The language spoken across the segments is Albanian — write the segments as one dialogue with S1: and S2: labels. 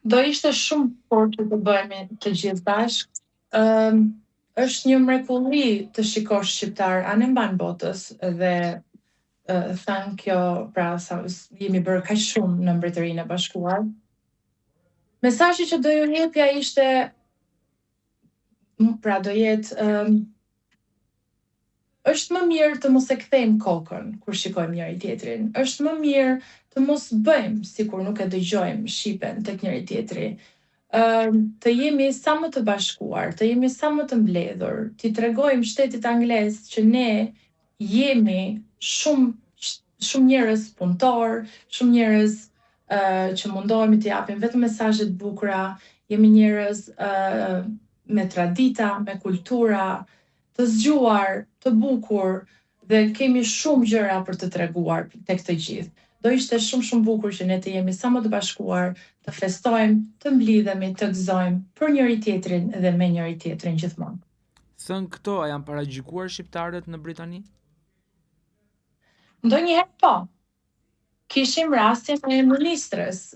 S1: Do ishte shumë fort që të bëhemi të gjithë bashkë. Është një mrekulli të shikosh shqiptar anë mban botës dhe thënë kjo pra sa jemi bërë kaq shumë në Mbretërinë e Bashkuar. Mesazhi që do ju jepja ishte pra do jetë është më mirë të mos e kthejmë kokën kur shikojmë njëri tjetrin. Është më mirë të mos bëjmë sikur nuk e dëgjojmë shipen tek njëri tjetri. Të jemi sa më të bashkuar, të jemi sa më të mbledhur, t'i tregojmë shtetit anglez që ne jemi shumë njerëz punëtor, shumë njerëz që mundohemi të japim vetëm mesazhe të bukura, jemi njerëz me tradita, me kultura, të zgjuar, të bukur dhe kemi shumë gjëra për të treguar tek të gjithë. Do ishte shumë bukur që ne të jemi sa më të bashkuar, të festojmë, të mblidhemi, të gëzojmë për njëri tjetrin dhe me njëri tjetrin gjithmonë.
S2: Thënë këto, a janë paragjykuar shqiptarët në Britani?
S1: Ndonjëherë po. Kishim rastin e ministrës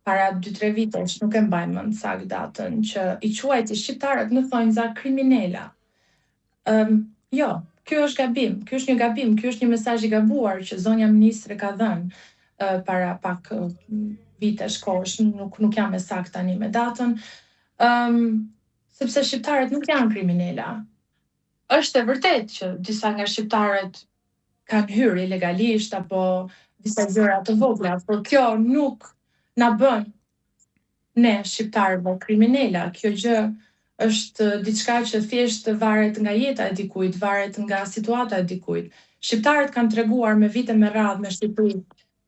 S1: para 2-3 vitesh, nuk e mbaj mend saktë datën, që i quajti shqiptarët në thonjza kriminela. Jo, ky është gabim, ky është një gabim, ky është një mesazh i gabuar që zonja ministre ka dhënë para pak vitesh kohësh, nuk jam me saktë tani me datën, sepse shqiptarët nuk janë kriminela. Është e vërtetë që disa nga shqiptarët kanë hyrë ilegalisht apo disa gjëra të vogla, por kjo nuk na bën ne shqiptarëve kriminela. Kjo gjë është diçka që thjesht varet nga jeta e dikujt, varet nga situata e dikujt. Shqiptarët kanë treguar me vite me radhë me Shqipëri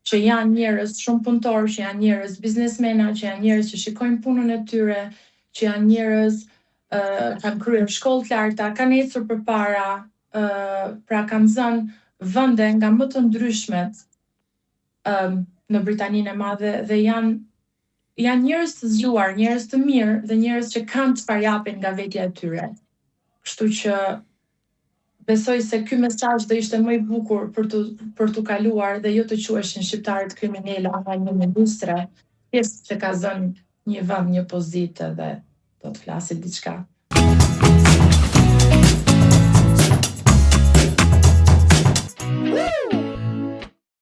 S1: që janë njerëz shumë punëtor, që janë njerëz biznesmena, që janë njerëz që shikojnë punën e tyre, që janë njerëz kanë kryer shkollë të larta, kanë ecur përpara, pra kanë zënë vende nga më të ndryshmet në Britaninë e Madhe dhe janë njerëz të zgjuar, njerëz të mirë dhe njerëz që kanë çfarë japin nga vetja e tyre. Kështu që besoj se ky mesazh do ishte më i bukur për t'u kaluar dhe jo të quheshin shqiptarët kriminela nga një ministre, thjesht që ka zënë një vend, një pozitë dhe do të flasit diçka.